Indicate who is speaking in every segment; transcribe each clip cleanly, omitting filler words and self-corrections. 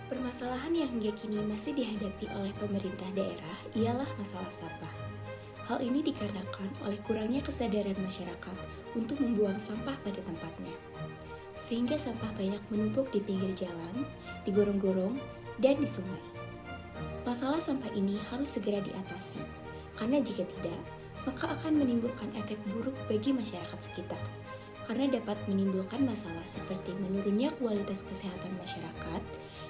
Speaker 1: Permasalahan yang hingga kini masih dihadapi oleh pemerintah daerah ialah masalah sampah. Hal ini dikarenakan oleh kurangnya kesadaran masyarakat untuk membuang sampah pada tempatnya. Sehingga sampah banyak menumpuk di pinggir jalan, di gorong-gorong, dan di sungai. Masalah sampah ini harus segera diatasi, karena jika tidak, maka akan menimbulkan efek buruk bagi masyarakat sekitar. Karena dapat menimbulkan masalah seperti menurunnya kualitas kesehatan masyarakat,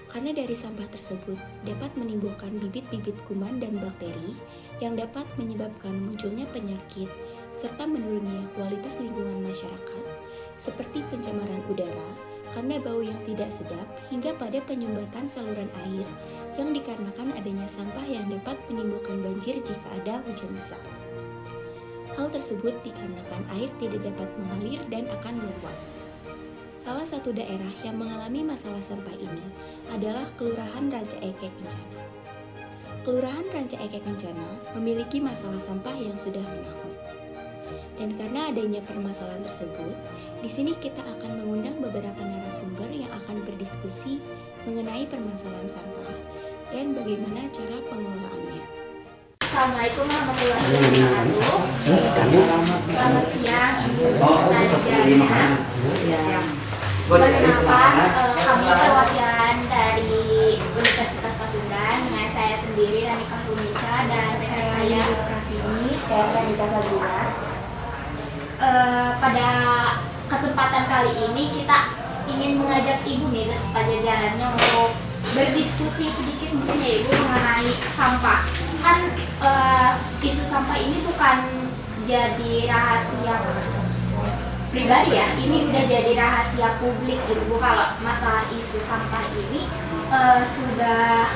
Speaker 1: karena dari sampah tersebut dapat menimbulkan bibit-bibit kuman dan bakteri yang dapat menyebabkan munculnya penyakit, serta menurunnya kualitas lingkungan masyarakat, seperti pencemaran udara, karena bau yang tidak sedap, hingga pada penyumbatan saluran air yang dikarenakan adanya sampah yang dapat menimbulkan banjir jika ada hujan besar. Hal tersebut dikarenakan air tidak dapat mengalir dan akan meluap. Salah satu daerah yang mengalami masalah sampah ini adalah Kelurahan Ranca Ekek Kencana. Kelurahan Ranca Ekek Kencana memiliki masalah sampah yang sudah menahun. Dan karena adanya permasalahan tersebut, di sini kita akan mengundang beberapa narasumber yang akan berdiskusi mengenai permasalahan sampah dan bagaimana cara pengelolaannya.
Speaker 2: Assalamualaikum warahmatullahi wabarakatuh. Selamat siang Ibu Sarjana. Perkenalkan, kami perwakilan dari Universitas Pasundan dengan saya sendiri Rani Kahumisa dan rekan saya Pratini dan Radita Sabira. Pada kesempatan kali ini kita ingin mengajak Ibu nih beserta jajarannya untuk berdiskusi sedikit mungkin ya Ibu mengenai sampah. Kan isu sampah ini bukan jadi rahasia pribadi ya, ini udah jadi rahasia publik gitu Bu. Kalau masalah isu sampah ini sudah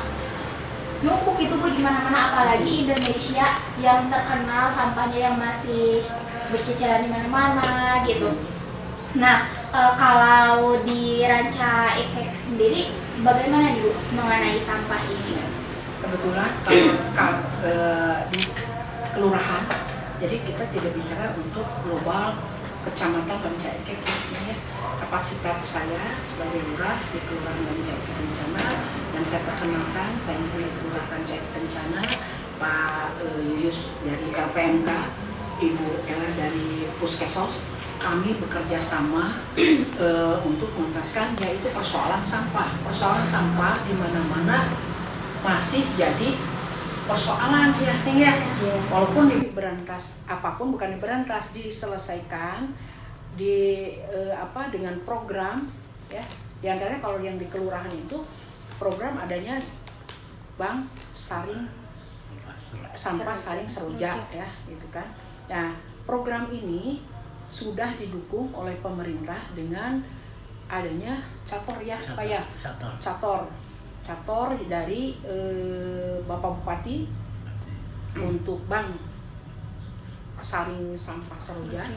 Speaker 2: numpuk itu Bu di mana-mana, apalagi Indonesia yang terkenal sampahnya yang masih berceceran di mana-mana gitu. Nah, kalau di Ranca Ekek sendiri bagaimana nih Bu mengenai sampah ini?
Speaker 3: Kebetulan kalau di kelurahan, jadi kita tidak bicara untuk global kecamatan Ranca Ekek. Ya. Kapasitas saya sebagai lurah di Kelurahan Ranca Ekek Kencana, dan saya perkenalkan saya ini Lurah Ranca Ekek Kencana, Pak Yuyus dari LPMK, Ibu Ella dari Puskesos. Kami bekerja sama untuk menuntaskan yaitu persoalan sampah. Persoalan sampah di mana-mana masih jadi persoalan sih ya. Walaupun diberantas apapun, bukan diberantas, diselesaikan dengan program ya. Di antaranya kalau yang di kelurahan itu program adanya bank saring sampah saring seroja ya gitu kan. Nah, program ini sudah didukung oleh pemerintah dengan adanya cator ya Pak ya. Cator dari Bapak Bupati untuk bank saring sampah seroja.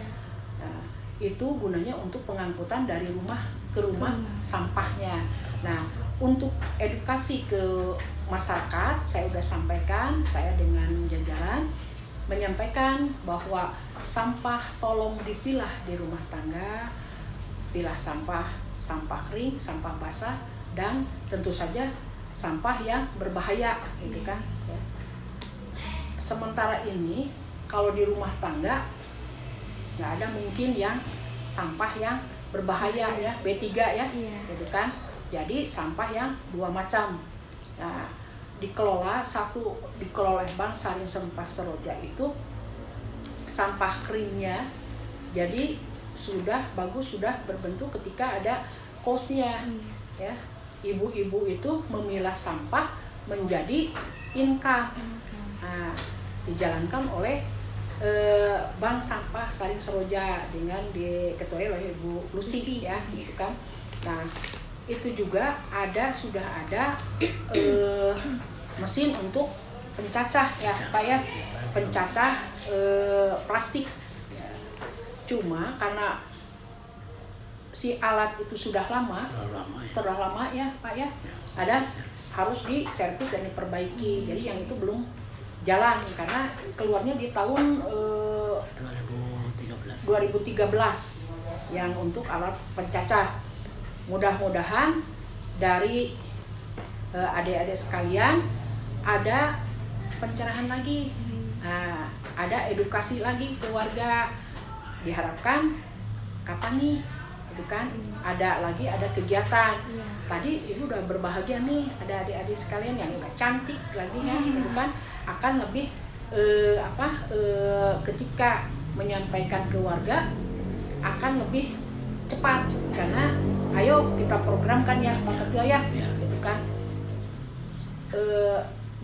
Speaker 3: Nah, itu gunanya untuk pengangkutan dari rumah ke rumah sampahnya. Nah, untuk edukasi ke masyarakat, saya sudah sampaikan, saya dengan jajaran menyampaikan bahwa sampah tolong dipilah di rumah tangga, pilah sampah kering, sampah basah, dan tentu saja sampah yang berbahaya gitu kan ya. Sementara ini kalau di rumah tangga nggak ada mungkin yang sampah yang berbahaya ya, B3 ya gitu kan. Jadi sampah yang dua macam. Nah, dikelola oleh Bank Saring Sampah Seroja itu sampah keringnya, jadi sudah bagus, sudah berbentuk ketika ada kosnya ya. Ibu-ibu itu memilah sampah menjadi income. Nah, dijalankan oleh Bank Sampah Saring Seroja dengan diketuai oleh Ibu Lucy ya gitu kan. Nah, itu juga sudah ada mesin untuk pencacah ya Pak ya, pencacah plastik. Cuma karena si alat itu sudah terlalu lama ya Pak ya, harus diservis dan diperbaiki. Jadi yang itu belum jalan karena keluarnya di tahun 2013 yang untuk alat pencacah. Mudah-mudahan dari adik-adik sekalian, ada pencerahan lagi, nah, ada edukasi lagi ke warga. Diharapkan kapan nih, itu kan ada kegiatan. Tadi ibu udah berbahagia nih, ada adik-adik sekalian yang udah cantik lagi kan, itu kan akan lebih ketika menyampaikan ke warga akan lebih cepat, karena ayo kita programkan ya Pak Ketua ya, gitu kan.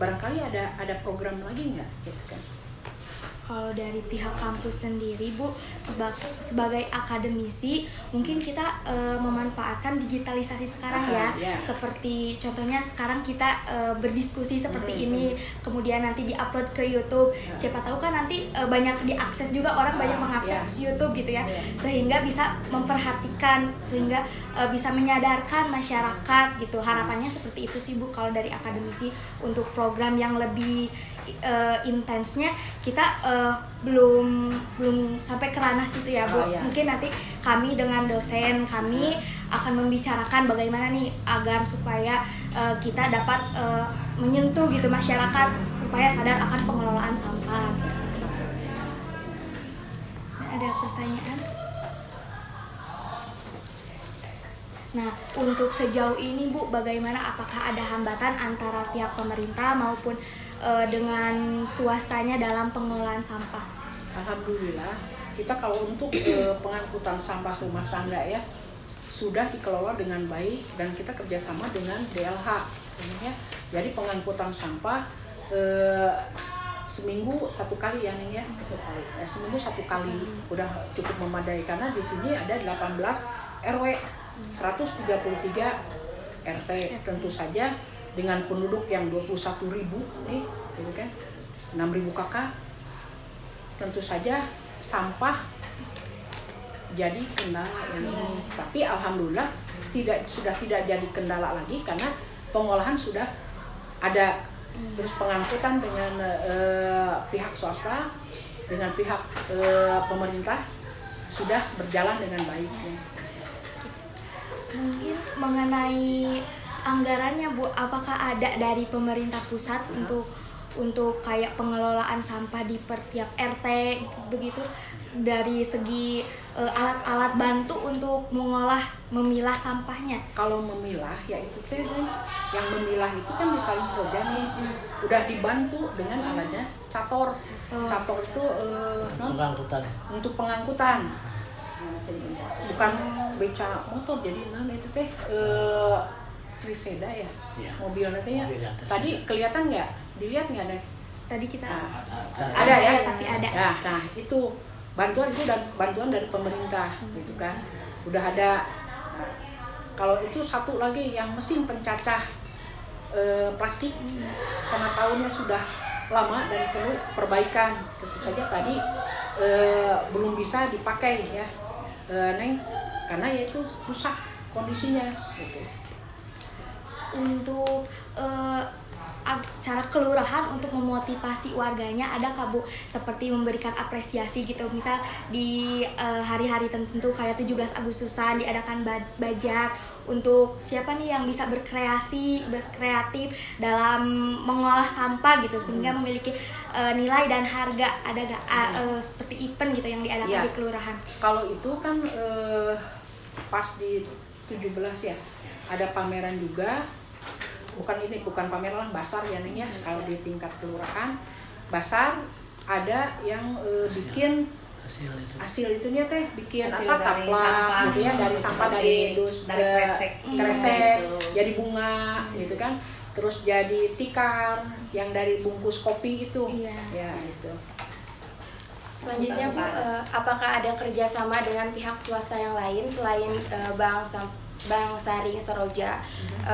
Speaker 3: Barangkali ada program lagi nggak, gitu kan?
Speaker 1: Kalau dari pihak kampus sendiri Bu, sebagai akademisi mungkin kita memanfaatkan digitalisasi sekarang ya. Seperti contohnya sekarang kita berdiskusi seperti ini, kemudian nanti diupload ke YouTube. Siapa tahu kan nanti banyak diakses juga, orang banyak mengakses YouTube gitu ya. Sehingga bisa memperhatikan, sehingga bisa menyadarkan masyarakat gitu. Harapannya seperti itu sih Bu kalau dari akademisi. Untuk program yang lebih intensnya kita belum sampai ke ranah situ ya Bu. Mungkin nanti kami dengan dosen kami akan membicarakan bagaimana nih agar supaya kita dapat menyentuh gitu masyarakat supaya sadar akan pengelolaan sampah gitu. Ada pertanyaan? Nah, untuk sejauh ini Bu, bagaimana, apakah ada hambatan antara pihak pemerintah maupun dengan swastanya dalam pengelolaan sampah?
Speaker 3: Alhamdulillah, kita kalau untuk pengangkutan sampah rumah tangga ya sudah dikelola dengan baik, dan kita kerjasama dengan DLH. Ya. Jadi pengangkutan sampah seminggu satu kali ya Ning ya, seminggu satu kali udah cukup memadai, karena di sini ada 18 RW, 133 RT, tentu saja dengan penduduk yang 21.000 nih, gitu kan, 6.000 kakak, tentu saja sampah jadi kendala ini. Tapi alhamdulillah sudah tidak jadi kendala lagi, karena pengolahan sudah ada, terus pengangkutan dengan pihak swasta, dengan pihak pemerintah sudah berjalan dengan baik.
Speaker 1: Mungkin mengenai anggarannya Bu, apakah ada dari pemerintah pusat untuk kayak pengelolaan sampah di per tiap RT begitu, dari segi alat-alat bantu untuk memilah sampahnya?
Speaker 3: Kalau memilah ya itu teh, yang memilah itu kan misalnya saja nih udah dibantu dengan alatnya cator itu untuk pengangkutan. Bukan beca motor, jadi itu teh Triseda ya, mobilnya teh ya. Tadi kelihatan nggak? Dilihat nggak deh?
Speaker 1: Tadi kita
Speaker 3: ada ya,
Speaker 1: tapi ada.
Speaker 3: Nah itu bantuan dari pemerintah, gitu kan. Udah ada. Nah, kalau itu satu lagi yang mesin pencacah plastik, karena tahunnya sudah lama dan perlu perbaikan. Tentu saja tadi belum bisa dipakai ya. Neng, karena ya itu rusak kondisinya gitu.
Speaker 1: Untuk cara kelurahan untuk memotivasi warganya, ada kah Bu seperti memberikan apresiasi gitu, misal di hari-hari tertentu kayak 17 Agustusan diadakan bajak untuk siapa nih yang bisa berkreatif dalam mengolah sampah gitu, sehingga memiliki nilai dan harga. Ada gak seperti event gitu yang diadakan di kelurahan?
Speaker 3: Kalau itu kan pas di 17 ya ada pameran juga. Bukan pameran, basar ya Neng ya. Kalau di tingkat kelurahan basar ada yang bikin hasil itunya teh, bikin taplak gitu ya, dari sampah, dari kresek jadi bunga gitu kan, terus jadi tikar yang dari bungkus kopi itu ya itu.
Speaker 1: Selanjutnya Bu, apakah ada kerjasama dengan pihak swasta yang lain selain Bank Saring Soroja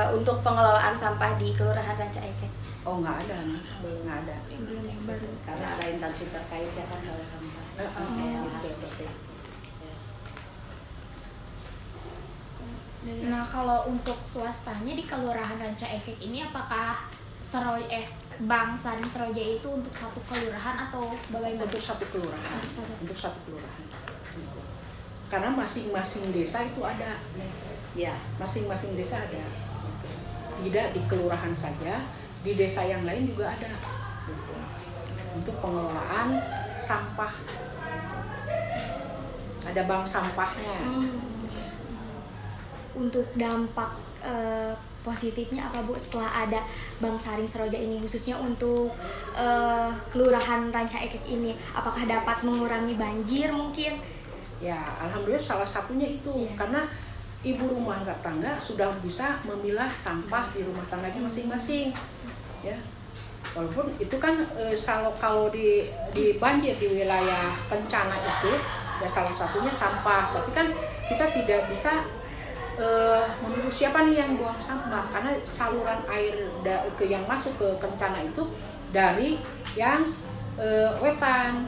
Speaker 1: untuk pengelolaan sampah di Kelurahan Ranca Ekek?
Speaker 3: Oh nggak ada, belum ada.
Speaker 1: Belum yang baru.
Speaker 4: Karena ada instansi terkait ya kan kalau sampah.
Speaker 2: Nah, kalau untuk swastanya di Kelurahan Ranca Ekek ini, apakah Bank Saring Soroja itu untuk satu kelurahan atau bagaimana?
Speaker 3: Untuk satu kelurahan. Karena masing-masing desa itu ada. Ya, masing-masing desa ada. tidak di kelurahan saja, di desa yang lain juga ada gitu. Untuk pengelolaan sampah, ada bank sampahnya.
Speaker 1: Untuk dampak positifnya apa Bu setelah ada Bank Saring Seroja ini, khususnya untuk Kelurahan Ranca Ekek ini? Apakah dapat mengurangi banjir mungkin?
Speaker 3: Ya, alhamdulillah salah satunya itu karena ibu rumah tangga sudah bisa memilah sampah di rumah tangganya masing-masing. Ya, walaupun itu kan kalau di banjir di wilayah bencana itu ya salah satunya sampah, tapi kan kita tidak bisa menurut siapa nih yang buang sampah, karena saluran air yang masuk ke kencana itu dari yang wetan,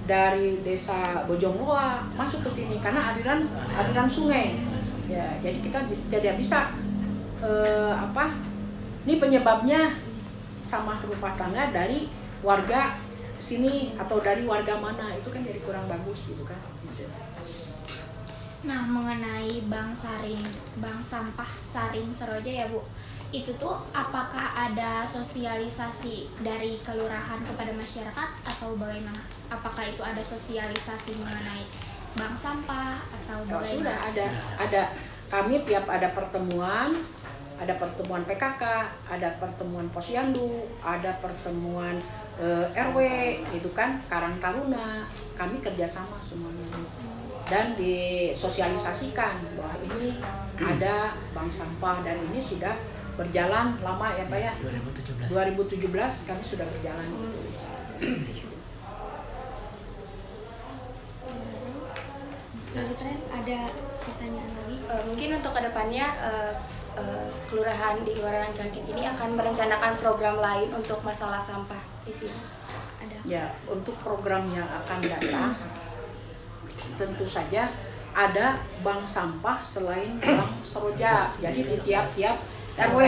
Speaker 3: dari desa Bojongloa masuk ke sini karena aliran sungai. Ya, jadi kita tidak bisa ini penyebabnya sama rumah tangga dari warga sini atau dari warga mana, itu kan jadi kurang bagus gitu kan.
Speaker 2: Nah, mengenai Bank Sampah Saring Seroja ya Bu, itu tuh apakah ada sosialisasi dari kelurahan kepada masyarakat atau bagaimana? Apakah itu ada sosialisasi mengenai bank sampah atau bagaimana?
Speaker 3: Sudah ada kami tiap ada pertemuan PKK, ada pertemuan Posyandu, ada pertemuan RW itu kan, Karang Taruna, kami kerjasama semuanya dan disosialisasikan bahwa ini ada bank sampah dan ini sudah berjalan lama ya Pak ya. 2017 kami sudah berjalan itu.
Speaker 1: Lalu Tren, ada pertanyaan lagi?
Speaker 5: Mungkin untuk kedepannya kelurahan di Kelurahan Ranca Ekek ini akan merencanakan program lain untuk masalah sampah di sini.
Speaker 1: Ada.
Speaker 3: Ya, untuk program yang akan datang tentu saja ada bank sampah selain bank Seroja. Jadi di tiap-tiap RW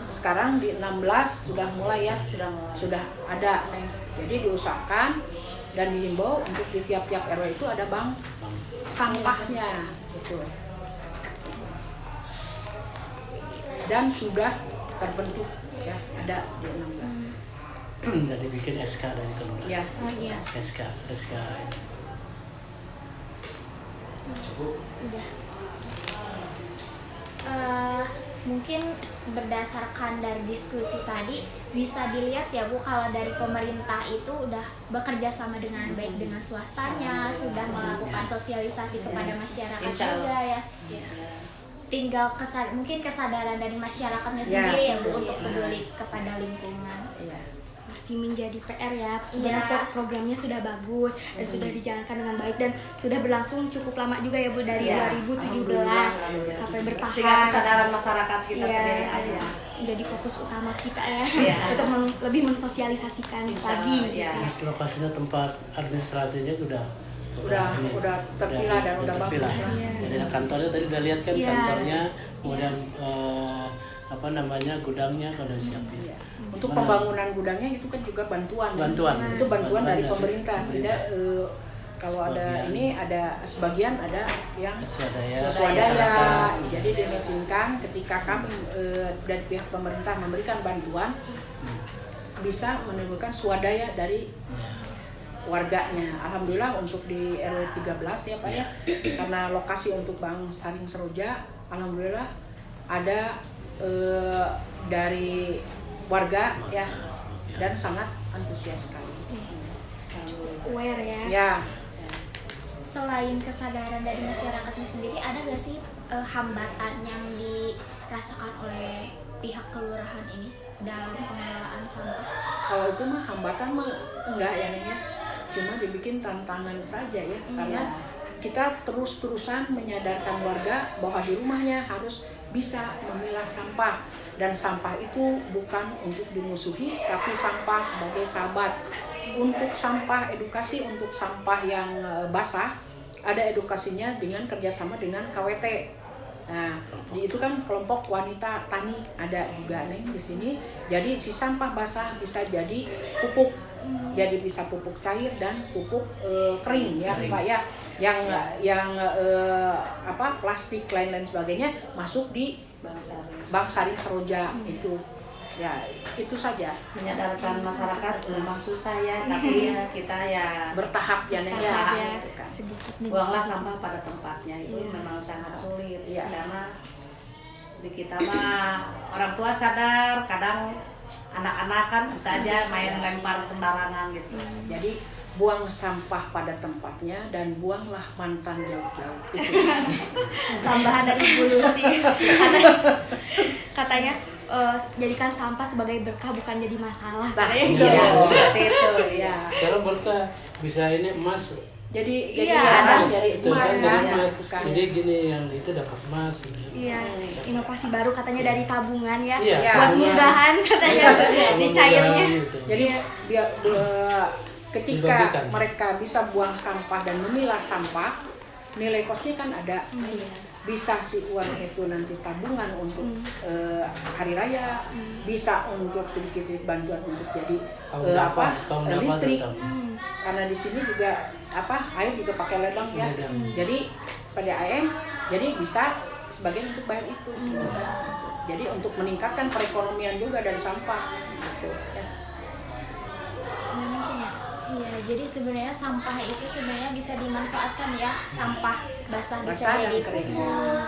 Speaker 3: sekarang di 16 sudah mulai ya, sudah ada. Jadi diusahakan dan dihimbau untuk di tiap-tiap RW itu ada bank sampahnya gitu. Dan sudah terbentuk ya, ada di 16.
Speaker 6: Dan dibikin SK dari kelurahan.
Speaker 3: Ya.
Speaker 1: Oh iya.
Speaker 6: SK.
Speaker 2: Udah. Mungkin berdasarkan dari diskusi tadi bisa dilihat ya Bu, kalau dari pemerintah itu udah bekerja sama dengan baik dengan swastanya, sudah melakukan sosialisasi kepada masyarakat juga ya. Tinggal mungkin kesadaran dari masyarakatnya sendiri ya Bu untuk peduli kepada lingkungan.
Speaker 1: Masih menjadi PR ya. Sebenarnya programnya sudah bagus dan sudah dijalankan dengan baik dan sudah berlangsung cukup lama juga ya Bu, dari 2017 sampai bertahan.
Speaker 4: Dengan kesadaran masyarakat kita sendiri aja.
Speaker 1: Jadi fokus utama kita ya untuk lebih mensosialisasikan lagi.
Speaker 6: Terus lokasinya, tempat administrasinya udah
Speaker 3: terpilah dan udah bagus.
Speaker 6: Jadi kantornya tadi udah lihat kan kantornya, kemudian gudangnya kalau udah siapin.
Speaker 3: Untuk pembangunan gudangnya itu kan juga bantuan. Itu bantuan dari pemerintah. Tidak kalau ada ini ada sebagian ada yang swadaya. Jadi dimesinkan ketika kami dari pihak pemerintah memberikan bantuan bisa menimbulkan swadaya dari warganya. Alhamdulillah untuk di RW 13 ya Pak ya. Karena lokasi untuk Bank Saring Seroja alhamdulillah ada dari warga ya dan sangat antusias sekali.
Speaker 1: Aware ya.
Speaker 3: Ya.
Speaker 2: Selain kesadaran dari masyarakatnya sendiri, ada nggak sih hambatan yang dirasakan oleh pihak kelurahan ini dalam pengelolaan sampah?
Speaker 3: Kalau itu mah hambatan mah enggak ya Neng ya. Cuma dibikin tantangan saja ya, karena kita terus-terusan menyadarkan warga bahwa di rumahnya harus bisa memilah sampah, dan sampah itu bukan untuk dimusuhi tapi sampah sebagai sahabat. Untuk sampah edukasi, untuk sampah yang basah ada edukasinya dengan kerjasama dengan KWT Nah, itu kan kelompok wanita tani ada juga nih di sini. Jadi si sampah basah bisa jadi pupuk. Jadi bisa pupuk cair dan pupuk kering ya, Pak ya. Yang plastik lain sebagainya masuk di Bank Saring Seroja itu. Ya, itu saja.
Speaker 4: Menyadarkan masyarakat memang susah ya, tapi ya kita ya
Speaker 3: Bertahap ya, Neng.
Speaker 4: Bertahap,
Speaker 3: Ya,
Speaker 4: ya.
Speaker 3: gitu kan.
Speaker 1: Sedikit demi
Speaker 4: buanglah
Speaker 1: sedikit.
Speaker 4: sampah pada tempatnya itu memang sangat sulit
Speaker 3: Iya.
Speaker 4: karena di kita mah orang tua sadar, kadang anak-anak kan bisa aja main lempar sembarangan gitu.
Speaker 3: Jadi buang sampah pada tempatnya dan buanglah mantan jauh-jauh.
Speaker 1: Tambahan dari Bu Lucy katanya jadikan sampah sebagai berkah bukan jadi masalah. Katanya gitu.
Speaker 4: Iya, seperti itu.
Speaker 3: Ya.
Speaker 6: Sekarang berkah bisa ini emas.
Speaker 3: Jadi
Speaker 1: Iya,
Speaker 3: sekarang
Speaker 1: emas.
Speaker 3: dari
Speaker 6: Itu kan
Speaker 3: emas
Speaker 6: dari
Speaker 3: kan.
Speaker 6: emas.
Speaker 3: Bukan.
Speaker 6: Jadi gini yang itu dapat emas.
Speaker 1: Iya, inovasi baru katanya dari tabungan ya.
Speaker 6: Iya,
Speaker 1: Buat
Speaker 6: tabungan.
Speaker 1: munggahan katanya di cairnya.
Speaker 6: Gitu.
Speaker 3: Jadi ketika
Speaker 6: Dibagikan.
Speaker 3: mereka bisa buang sampah dan memilah sampah, nilai kosnya kan ada. Bisa si uang itu nanti tabungan untuk hari raya, bisa untuk sedikit bantuan untuk jadi
Speaker 6: kaum duafa
Speaker 3: listrik.
Speaker 6: terutama.
Speaker 3: Karena di sini juga air juga pakai ledang ya.
Speaker 6: Ledang.
Speaker 3: Jadi PDAM jadi bisa sebagian untuk bayar itu. Jadi untuk meningkatkan perekonomian juga dari sampah gitu ya.
Speaker 2: Iya, jadi sebenarnya sampah itu sebenarnya bisa dimanfaatkan ya. Sampah basah bisa
Speaker 3: Basah dan
Speaker 2: jadi
Speaker 3: kering.
Speaker 2: pupuk,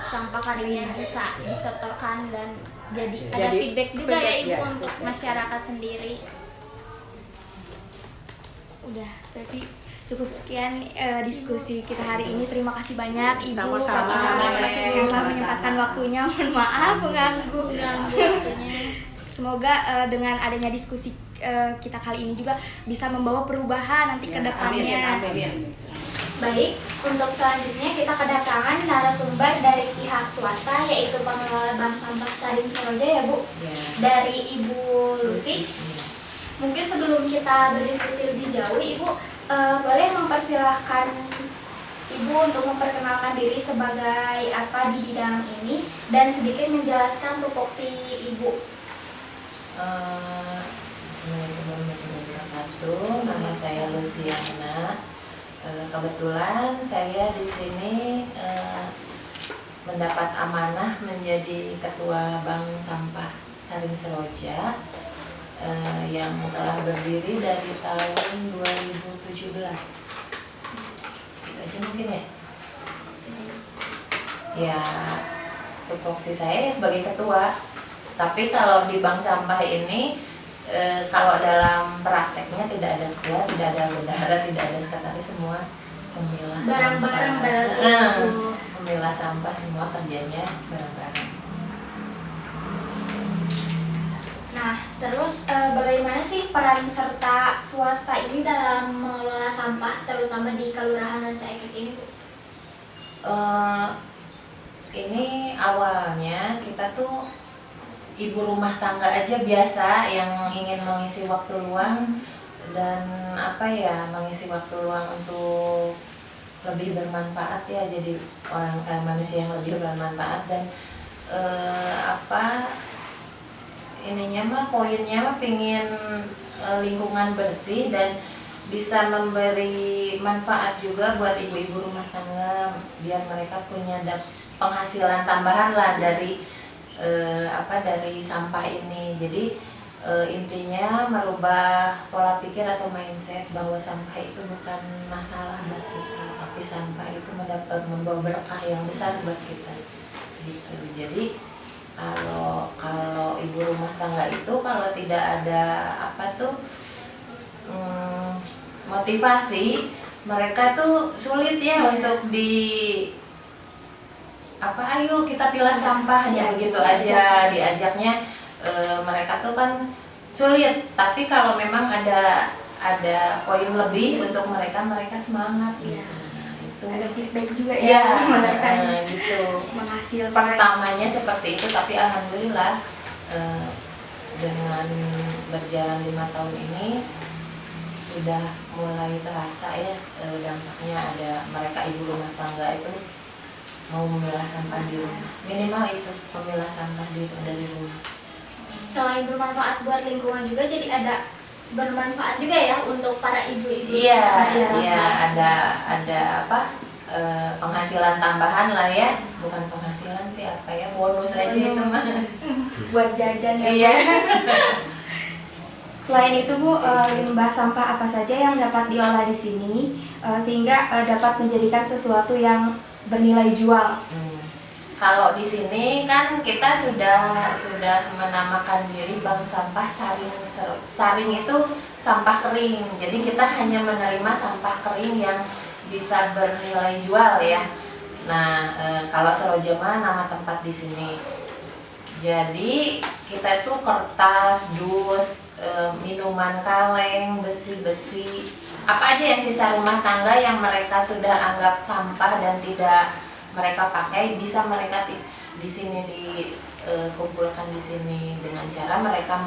Speaker 2: sampah keringnya bisa disetorkan dan jadi ada
Speaker 3: Jadi
Speaker 2: feedback juga ya
Speaker 3: feedback,
Speaker 2: Ibu
Speaker 3: ya,
Speaker 2: untuk
Speaker 3: feedback.
Speaker 2: masyarakat sendiri.
Speaker 1: Udah, berarti cukup sekian diskusi kita hari ini. Terima kasih banyak Ibu.
Speaker 3: Sama-sama.
Speaker 1: Yang telah
Speaker 3: Sama-sama.
Speaker 1: menyempatkan waktunya. Mohon maaf mengganggu.
Speaker 2: Waktunya.
Speaker 1: Semoga dengan adanya diskusi kita kali ini juga bisa membawa perubahan nanti ke depannya.
Speaker 3: Amin.
Speaker 2: Baik, untuk selanjutnya kita kedatangan narasumber dari pihak swasta yaitu pengelola Bank Sampah Saring Seroja ya Bu, dari Ibu Lucy. Mungkin sebelum kita berdiskusi lebih jauh, Ibu boleh mempersilahkan Ibu untuk memperkenalkan diri sebagai apa di bidang ini dan sedikit menjelaskan tupoksi Ibu.
Speaker 7: Assalamualaikum warahmatullahi wabarakatuh. Nama saya Luciana. Kebetulan saya di sini mendapat amanah menjadi ketua Bank Sampah Saring Seroja yang telah berdiri dari tahun 2017. Itu aja mungkin ya. Ya, tupoksi saya sebagai ketua. Tapi kalau di bank sampah ini kalau dalam prakteknya tidak ada ketua, tidak ada bendahara, tidak ada sekretaris, semua pemilah
Speaker 2: Barang-barang
Speaker 7: sampah.
Speaker 2: berarti.
Speaker 7: Pemilah sampah semua kerjanya barang-barang.
Speaker 2: Nah, terus bagaimana sih peran serta swasta ini dalam mengelola sampah, terutama di Kelurahan Ranca Ekek ini, Bu?
Speaker 7: Ini awalnya kita tuh ibu rumah tangga aja biasa yang ingin mengisi waktu luang dan mengisi waktu luang untuk lebih bermanfaat ya, jadi manusia yang lebih bermanfaat dan poinnya mah pingin lingkungan bersih dan bisa memberi manfaat juga buat ibu-ibu rumah tangga biar mereka punya penghasilan tambahan lah dari dari sampah ini. Jadi intinya merubah pola pikir atau mindset bahwa sampah itu bukan masalah buat kita, tapi sampah itu membawa berkah yang besar buat kita. Gitu. Jadi kalau ibu rumah tangga itu kalau tidak ada motivasi, mereka tuh sulit ya untuk ayo kita pilah sampah hanya begitu aja diajaknya, mereka tuh kan sulit. Tapi kalau memang ada poin lebih untuk mereka semangat gitu. Nah, itu
Speaker 1: Ada feedback juga
Speaker 7: ya,
Speaker 1: mereka
Speaker 7: gitu.
Speaker 1: menghasilkan.
Speaker 7: Pertamanya seperti itu, tapi alhamdulillah dengan berjalan 5 tahun ini sudah mulai terasa ya dampaknya. Ada mereka ibu rumah tangga itu mau memilah sampah di rumah. Minimal itu memilah sampah dari rumah.
Speaker 2: Selain bermanfaat buat lingkungan juga, jadi ada bermanfaat juga ya untuk para ibu-ibu
Speaker 7: Iya,
Speaker 2: masyarakat.
Speaker 7: iya, ada apa? Penghasilan tambahan lah ya, bukan penghasilan sih, apa ya, bonus aja itu mah.
Speaker 5: Buat jajan ya.
Speaker 7: Iya.
Speaker 5: Selain itu Bu, limbah sampah apa saja yang dapat diolah di sini sehingga dapat menjadikan sesuatu yang bernilai jual?
Speaker 7: Kalau di sini kan kita sudah menamakan diri bank sampah saring. Saring itu sampah kering. Jadi kita hanya menerima sampah kering yang bisa bernilai jual ya. Nah, kalau Seroja mah nama tempat di sini. Jadi kita itu kertas, dus, minuman kaleng, besi-besi, apa aja yang sisa rumah tangga yang mereka sudah anggap sampah dan tidak mereka pakai, bisa mereka di sini dikumpulkan di sini dengan cara mereka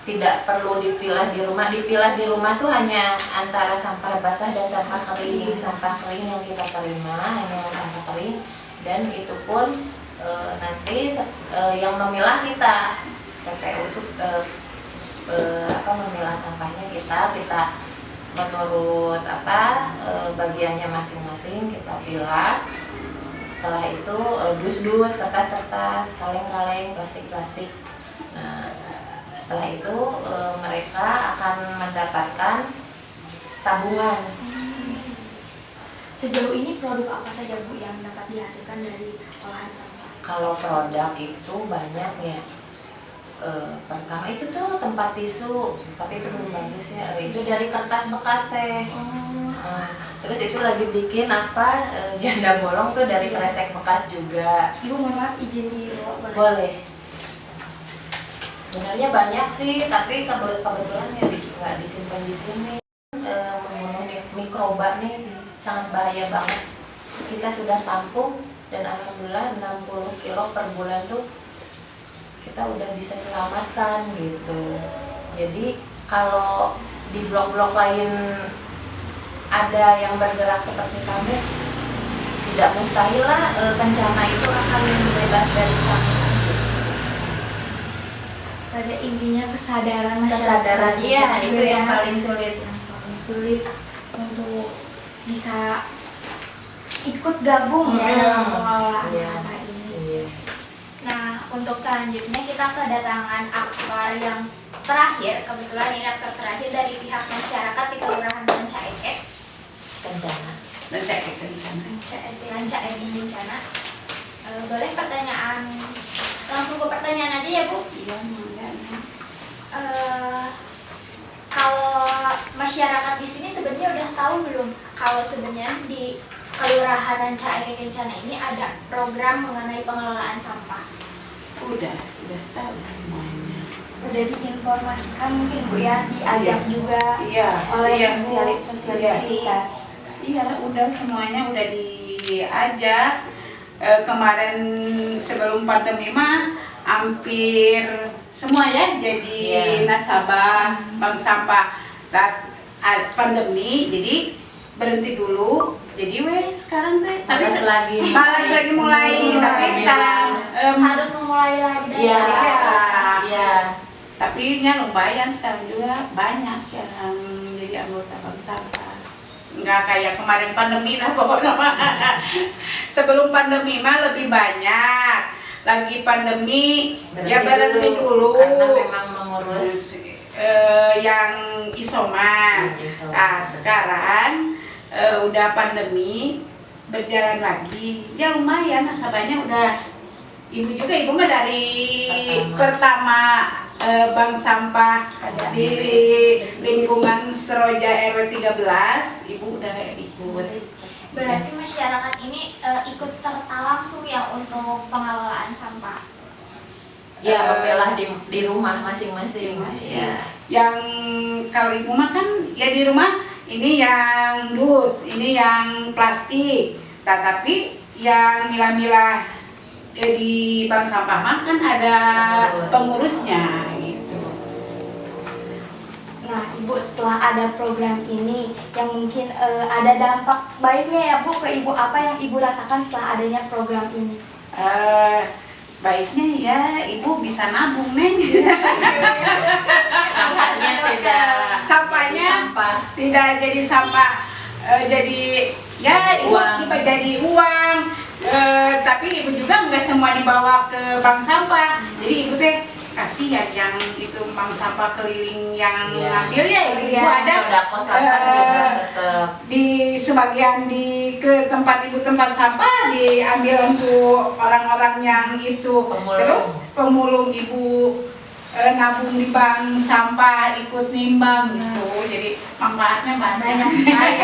Speaker 7: tidak perlu dipilah di rumah. Dipilah di rumah tuh hanya antara sampah basah dan sampah kering. Sampah kering yang kita terima hanya sampah kering, dan itu pun nanti yang memilah kita, TPU itu memilah sampahnya kita menurut bagiannya masing-masing kita pilah. Setelah itu dus-dus, kertas-kertas, kaleng-kaleng, plastik-plastik. Nah, setelah itu mereka akan mendapatkan tabungan.
Speaker 5: Sejauh ini produk apa saja Bu yang dapat dihasilkan dari olahan sampah?
Speaker 7: Kalau produk itu banyak ya. Pertama itu tuh tempat tisu, tapi itu belum bagus ya. Itu dari kertas bekas teh. Terus itu lagi bikin janda bolong tuh dari kresek bekas juga.
Speaker 5: Ibu mohon maaf izin di
Speaker 7: Boleh. Sebenarnya banyak sih, tapi kebetulan ya nggak disimpan di sini. Membunuh mikroba nih sangat bahaya banget. Kita sudah tampung dan alhamdulillah 60 kilo per bulan tuh kita udah bisa selamatkan gitu. Jadi kalau di blok-blok lain ada yang bergerak seperti kami, tidak mustahil lah bencana itu akan bebas dari sampah.
Speaker 5: Pada intinya kesadaran masyarakat.
Speaker 7: Kesadaran, iya, itu
Speaker 5: ya,
Speaker 7: yang paling sulit.
Speaker 5: paling sulit untuk bisa ikut gabung ya dalam pengelolaan
Speaker 7: Iya.
Speaker 5: sampah ini.
Speaker 7: Iya.
Speaker 2: Nah, untuk selanjutnya kita kedatangan aktor yang terakhir, kebetulan ini aktor terakhir dari pihak masyarakat di Kelurahan Ranca Ekek.
Speaker 7: Bencana.
Speaker 3: Ranca Ekek di sana.
Speaker 2: Ranca Ekek Bencana. Boleh pertanyaan, langsung ke pertanyaan aja ya Bu.
Speaker 3: Iya, mangga.
Speaker 2: Kalau masyarakat di sini sebenarnya udah tahu belum kalau sebenarnya di Kelurahan Ranca Ekek Bencana ini ada program mengenai pengelolaan sampah?
Speaker 3: Udah tahu semuanya.
Speaker 5: Udah diinformasikan mungkin Bu ya, diajak juga
Speaker 3: Iya,
Speaker 5: oleh
Speaker 3: iya, Bu.
Speaker 5: sosialisasikan.
Speaker 3: Iya, udah semuanya udah diajak. Kemarin sebelum pandemi mah hampir semua ya jadi nasabah bank sampah. Pandemi jadi berhenti dulu. Jadi sekarang teh
Speaker 7: Malas lagi
Speaker 3: mulai, tapi sekarang
Speaker 2: Harus memulai lagi dari
Speaker 7: Iya.
Speaker 2: awal.
Speaker 7: Iya.
Speaker 3: tapi lumayan sekarang juga banyak yang jadi anggota bank sampah. Nggak kayak kemarin pandemi lah pokoknya mah. Sebelum pandemi mah lebih banyak. Lagi pandemi berhenti dulu
Speaker 7: karena memang mengurus
Speaker 3: yang isoman. Nah, sekarang udah pandemi berjalan lagi. Ya lumayan nasabahnya udah. Ibu mah dari pertama bank sampah di lingkungan Seroja RW 13, Ibu udah ikut.
Speaker 2: Berarti masyarakat ini ikut serta langsung ya untuk pengelolaan sampah.
Speaker 7: Ya, memilah di rumah masing-masing. Ya.
Speaker 3: Yang kalau Ibu mah kan ya di rumah ini yang dus, ini yang plastik. Tetapi yang milah-milah di bank sampah mah kan ada pengurusnya gitu.
Speaker 5: Nah, Ibu setelah ada program ini yang mungkin ada dampak baiknya ya Bu ke Ibu, apa yang Ibu rasakan setelah adanya program ini?
Speaker 3: Baiknya ya Ibu bisa nabung Neng.
Speaker 7: Sampahnya tidak
Speaker 3: Sampahnya
Speaker 7: jadi sampah.
Speaker 3: tidak jadi sampah, jadi ya Ibu
Speaker 7: Uang.
Speaker 3: jadi uang. Tapi Ibu juga nggak semua dibawa ke bank sampah. Jadi Ibu teh kasihan yang itu bank sampah keliling yang
Speaker 7: Iya.
Speaker 3: ngambil ya Ibu
Speaker 5: Iya,
Speaker 3: ada
Speaker 7: Sodako sampah juga tetap.
Speaker 3: di sebagian ke tempat Ibu tempat sampah diambil untuk orang-orang yang itu.
Speaker 7: Pemulung.
Speaker 3: Terus pemulung Ibu nabung di bank sampah ikut nimbang gitu. Jadi manfaatnya banyak sekali.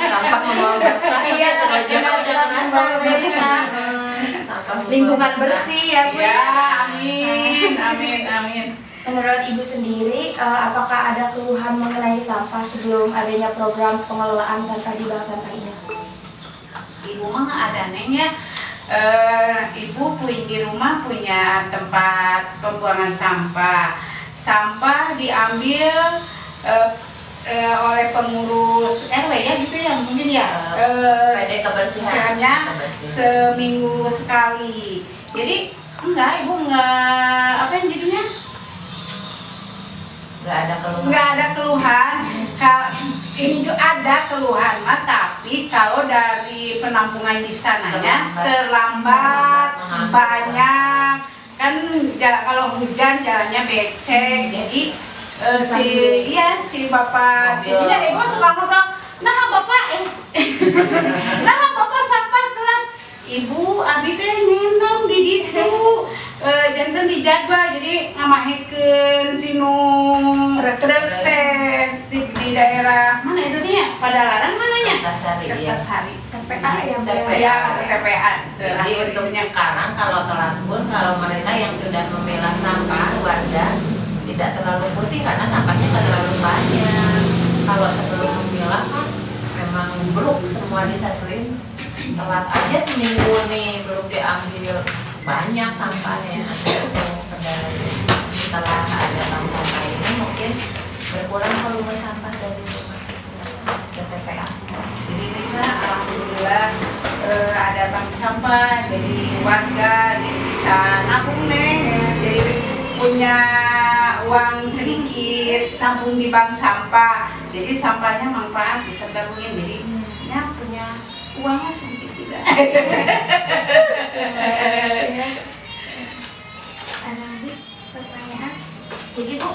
Speaker 7: Sampah membawa berkah.
Speaker 5: Iya,
Speaker 7: Seroja mah udah kerasa.
Speaker 5: membawa berkah.
Speaker 7: Sampah membawa
Speaker 5: Lingkungan
Speaker 7: berkah.
Speaker 5: bersih ya Bu.
Speaker 3: Ya, amin, amin, amin.
Speaker 5: Menurut Ibu sendiri, apakah ada keluhan mengenai sampah sebelum adanya program pengelolaan sampah di bank sampah ini?
Speaker 3: Ibu mah nggak ada Neng ya. Ibu di rumah punya tempat pembuangan sampah. Sampah diambil oleh pengurus RW ya gitu ya mungkin ya.
Speaker 7: PD kebersihan.
Speaker 3: Istilahnya seminggu sekali. Jadi Ibu enggak apa yang jadinya
Speaker 7: Nggak ada keluhan.
Speaker 3: nggak ada keluhan. Ini juga ada keluhan mah, tapi kalau dari penampungan di sananya terlambat,
Speaker 7: Terlambat,
Speaker 3: banyak kan kalau hujan jalannya becek, jadi si bapak
Speaker 7: Mobil.
Speaker 3: sini Ibu suka ngobrol, nah bapak nah bapak sampah telat, Ibu abi teh ngendong di ditu jantan di jadwal, jadi ngamahikeun tinu retrek teh di daerah mana itu nih Padalarang mananya?
Speaker 7: Kertasari, ya.
Speaker 3: Kertasari.
Speaker 5: TPA ya Bu?
Speaker 7: TPA.
Speaker 3: Ya, TPA.
Speaker 7: Jadi untuk sekarang kalau telat pun kalau mereka yang sudah memilah sampah warga tidak terlalu pusing karena sampahnya nggak terlalu banyak. Kalau sebelum memilah kan memang bruk semua disatuin, telat aja seminggu nih belum diambil banyak sampahnya. Setelah ada bank sampah ini mungkin berkurang volume sampah dari rumah ke TPA.
Speaker 3: Jadi kita alhamdulillah ada bank sampah, jadi warga jadi bisa nabung Neng, jadi punya uang sedikit nabung di bank sampah, jadi sampahnya manfaat bisa tabungin, jadi ya punya uangnya sedikit juga.
Speaker 5: Ada lagi pertanyaan?
Speaker 2: Jadi Bu,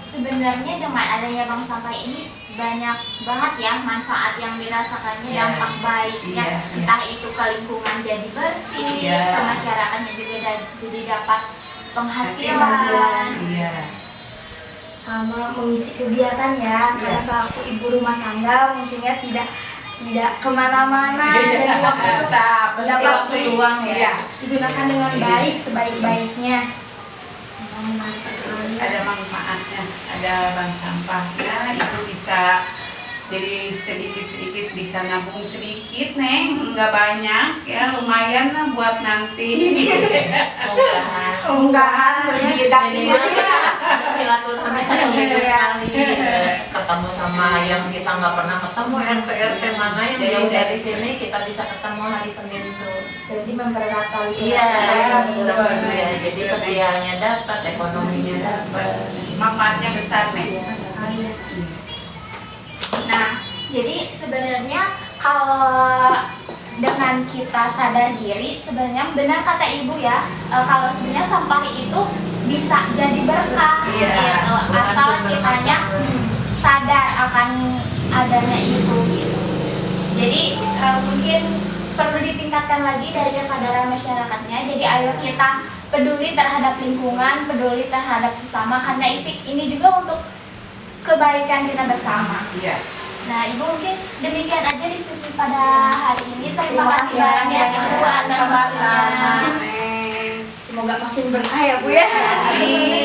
Speaker 2: sebenarnya dengan adanya bank sampah ini banyak banget ya manfaat yang dirasakannya,
Speaker 7: Iya.
Speaker 2: dampak baiknya,
Speaker 7: Iya, iya.
Speaker 2: entah itu ke lingkungan jadi bersih,
Speaker 7: Iya.
Speaker 2: ke masyarakatnya juga jadi dapat penghasilan.
Speaker 5: Penghasilan.
Speaker 7: Iya.
Speaker 5: Sama mengisi kegiatan ya, karena selaku ibu rumah tangga mungkin ya tidak kemana-mana dan waktu itu
Speaker 3: Tetap
Speaker 5: dapat
Speaker 3: waktu luang
Speaker 5: ya,
Speaker 3: ya.
Speaker 5: digunakan dengan baik sebaik-baiknya. Menarik sekali.
Speaker 3: Ada manfaatnya, ada bank sampah ya, itu bisa jadi sedikit-sedikit bisa nabung sedikit Neng, nggak banyak ya, lumayan lah buat nanti unggahan beli
Speaker 7: Minimal
Speaker 3: daging
Speaker 7: kita silaturahmi satu minggu sekali, ketemu sama yang kita nggak pernah ketemu, RT mana yang jauh dari sini kita bisa ketemu hari Senin tuh.
Speaker 5: Jadi mempererat tali
Speaker 7: Iya,
Speaker 3: betul.
Speaker 7: ya, jadi sosialnya dapat, ekonominya dapat.
Speaker 3: manfaatnya besar Neng.
Speaker 5: sekali.
Speaker 2: Nah, jadi sebenarnya kalau dengan kita sadar diri, sebenarnya benar kata Ibu ya, kalau sebenarnya sampah itu bisa jadi berkah,
Speaker 7: Iya,
Speaker 2: gitu.
Speaker 7: bukan
Speaker 2: Asal
Speaker 7: sumber
Speaker 2: kitanya
Speaker 7: masalah.
Speaker 2: sadar akan adanya itu, gitu. Jadi mungkin perlu ditingkatkan lagi dari kesadaran masyarakatnya. Jadi ayo kita peduli terhadap lingkungan, peduli terhadap sesama, karena ini juga untuk kebaikan kita bersama.
Speaker 3: Iya.
Speaker 2: Nah, Ibu mungkin demikian aja diskusi pada hari ini. Terima kasih banyak Ibu atas
Speaker 3: Sama-sama
Speaker 2: waktunya.
Speaker 3: Neng.
Speaker 5: Semoga makin berkah ya Bu ya.
Speaker 3: Amin.